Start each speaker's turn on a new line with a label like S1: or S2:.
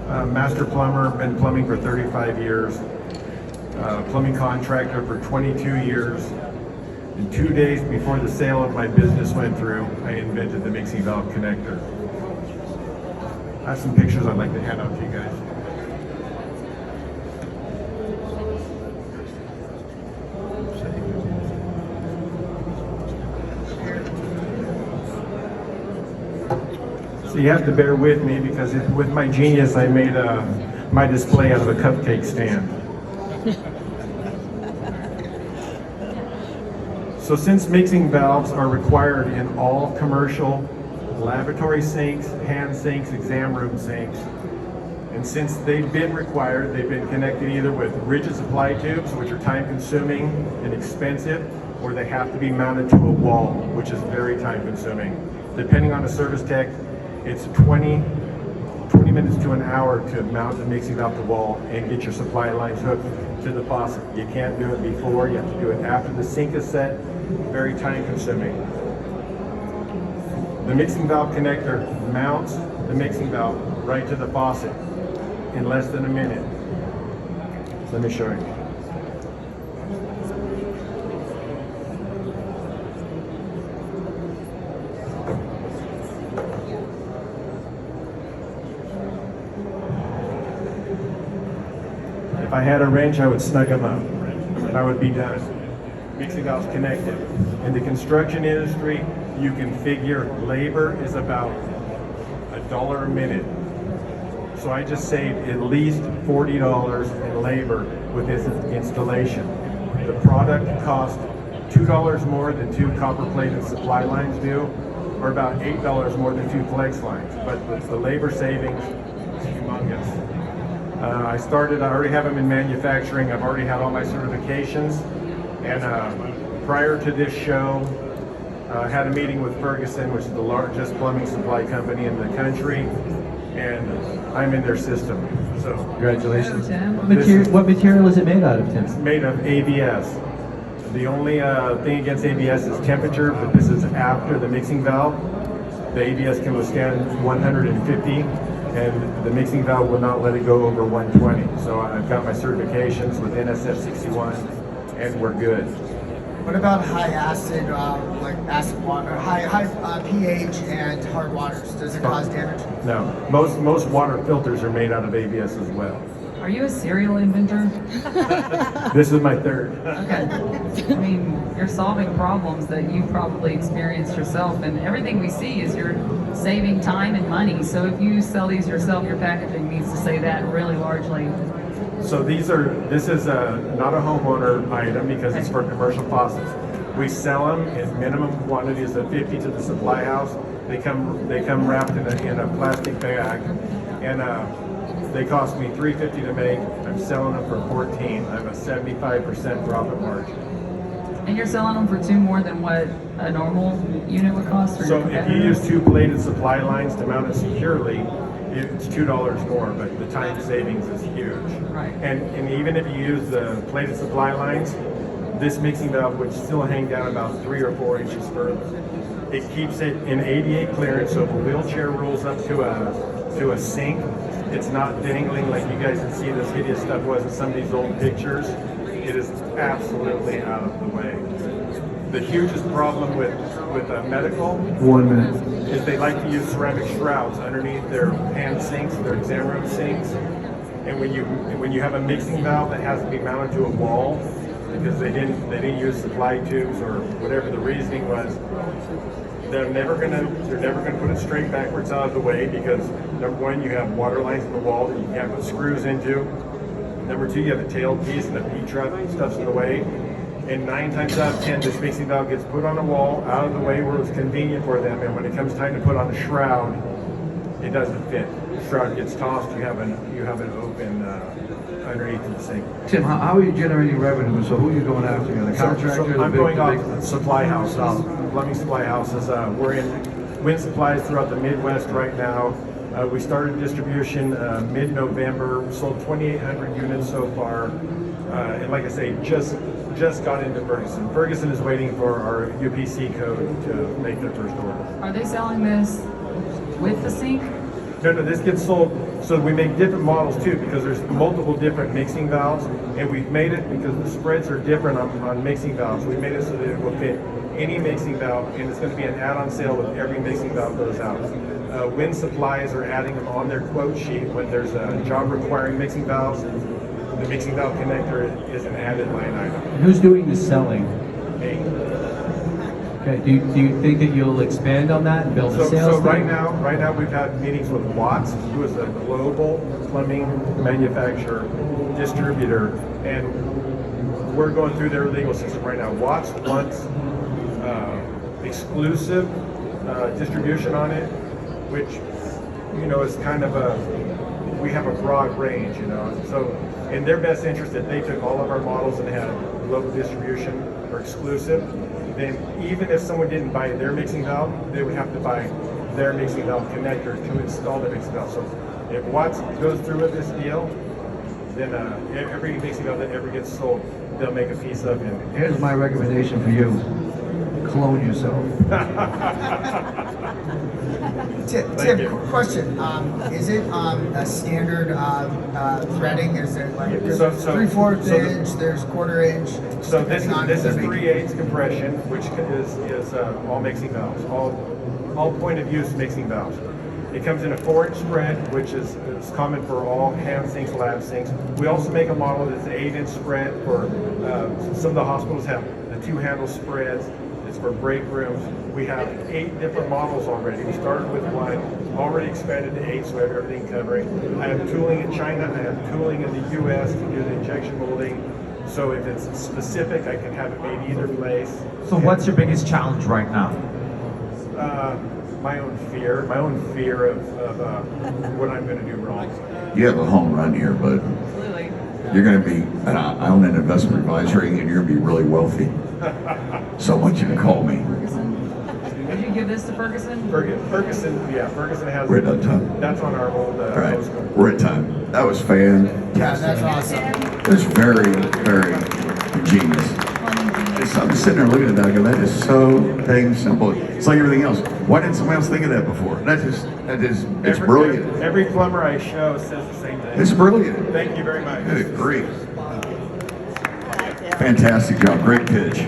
S1: Master plumber, been plumbing for 35 years. Plumbing contractor for 22 years. And 2 days before the sale of my business went through, I invented the mixing valve connector. I have some pictures I'd like to hand out to you guys. So you have to bear with me because with my genius I made my display out of a cupcake stand. So since mixing valves are required in all commercial laboratory sinks, hand sinks, exam room sinks, and since they've been required, they've been connected either with rigid supply tubes, which are time consuming and expensive, or they have to be mounted to a wall, which is very time consuming. Depending on the service tech, it's 20 minutes to an hour to mount the mixing valve to the wall and get your supply lines hooked to the faucet. You can't do it before, you have to do it after the sink is set. Very time consuming. The mixing valve connector mounts the mixing valve right to the faucet in less than a minute. Let me show you. If I had a wrench, I would snug them up and I would be done. Mixing valves connected. In the construction industry, you can figure labor is about $1 a minute. So I just saved at least $40 in labor with this installation. The product cost $2 more than 2 copper-plated supply lines do, or about $8 more than 2 flex lines. But the labor savings is humongous. I already have them in manufacturing. I've already had all my certifications. And prior to this show, I had a meeting with Ferguson, which is the largest plumbing supply company in the country, and I'm in their system. So
S2: congratulations. What material is it made out of, Tim?
S1: It's made of ABS. The only thing against ABS is temperature, but this is after the mixing valve. The ABS can withstand 150. And the mixing valve will not let it go over 120. So I've got my certifications with NSF 61, and we're good.
S3: What about high acid, like acid water, high pH and hard waters? Does it cause damage?
S1: No. Most water filters are made out of ABS as well.
S4: Are you a serial inventor?
S1: This is my third.
S4: Okay. I mean, you're solving problems that you probably experienced yourself, and everything we see is you're saving time and money. So if you sell these yourself, your packaging needs to say that really largely.
S1: So this is not a homeowner item because it's for commercial faucets. We sell them in minimum quantities of 50 to the supply house. They come wrapped in a plastic bag, and they cost me $3.50 to make. I'm selling them for $14. I have a 75% profit margin.
S4: And you're selling them for 2 more than what a normal unit would cost for your
S1: if you use 2 plated supply lines to mount it securely, it's $2 more, but the time savings is huge.
S4: Right.
S1: And even if you use the plated supply lines, this mixing valve would still hang down about 3 or 4 inches further. It keeps it in ADA clearance, so if a wheelchair rolls up to a sink, it's not dangling like you guys can see this hideous stuff was in some of these old pictures. It is absolutely out of the way. The hugest problem with medical
S2: 1 minute
S1: is they like to use ceramic shrouds underneath their hand sinks, their exam room sinks. And when you have a mixing valve that has to be mounted to a wall because they didn't use supply tubes or whatever the reasoning was, they're never gonna put it straight backwards out of the way because number one, you have water lines in the wall that you can't put screws into. Number two, you have a tail piece and the P-truck stuff's in the way. And 9 times out of 10, this mixing valve gets put on a wall out of the way where it's convenient for them. And when it comes time to put on a shroud, it doesn't fit. The shroud gets tossed. You have an open underneath the sink.
S2: Tim, how are you generating revenue? So who are you going after? The contractor?
S1: So I'm going off supply houses, plumbing supply houses. We're in wind supplies throughout the Midwest right now. We started distribution mid-November. We sold 2,800 units so far. And like I say, just got into Ferguson. Ferguson is waiting for our UPC code to make their first order.
S4: Are they selling this with the sink?
S1: No, this gets sold, so we make different models too, because there's multiple different mixing valves, and we've made it because the spreads are different on mixing valves. We made it so that it will fit any mixing valve, and it's going to be an add-on sale with every mixing valve goes out. Wind supplies are adding them on their quote sheet when there's a job requiring mixing valves. The mixing valve connector is an added line item.
S5: Who's doing the selling?
S1: Hey.
S5: Okay. Do you think that you'll expand on that and build a sales
S1: So
S5: thing?
S1: right now we've had meetings with Watts, who is a global plumbing manufacturer, distributor, and we're going through their legal system right now. Watts wants exclusive distribution on it, which, you know, is kind of we have a broad range, you know. So in their best interest, if they took all of our models and had global distribution or exclusive, then even if someone didn't buy their mixing valve, they would have to buy their mixing valve connector to install the mixing valve. So if Watts goes through with this deal, then every mixing valve that ever gets sold, they'll make a piece of it.
S2: Here's my recommendation for you. Clone yourself.
S3: Tim, question. Is it a standard threading? Is it like there's
S1: So
S3: 3/4
S1: the-
S3: inch, there's 1/4 inch?
S1: So this
S3: depending on
S1: is
S3: the big-
S1: 3/8 compression, which is all mixing valves, all point of use mixing valves. It comes in a 4-inch spread, which is common for all hand sinks, lab sinks. We also make a model that's an 8-inch spread for some of the hospitals have the 2-handle spreads. It's for break rooms. We have 8 different models already. We started with 1, already expanded to 8, so we have everything covering. I have tooling in China. I have tooling in the U.S. to do the injection molding. So if it's specific, I can have it made either place.
S6: So what's your biggest challenge right now?
S1: My own fear of what I'm going to do wrong.
S7: You have a home run here, bud.
S4: Absolutely.
S7: You're going to be, I own an investment advisory, and you're going to be really wealthy. So I want you to call me.
S4: Did you give this to Ferguson?
S1: Ferguson has.
S7: We're at time.
S1: That's on our old.
S7: All right,
S1: postcode.
S7: we're at time. That was fantastic.
S3: Yeah, that's awesome.
S7: That's very, very ingenious. I'm sitting there looking at that, going, that is so dang simple. It's like everything else. Why didn't somebody else think of that before? It's brilliant.
S1: Every plumber I show says the same thing.
S7: It's brilliant.
S1: Thank you very much.
S7: Good grief. Fantastic job. Great pitch.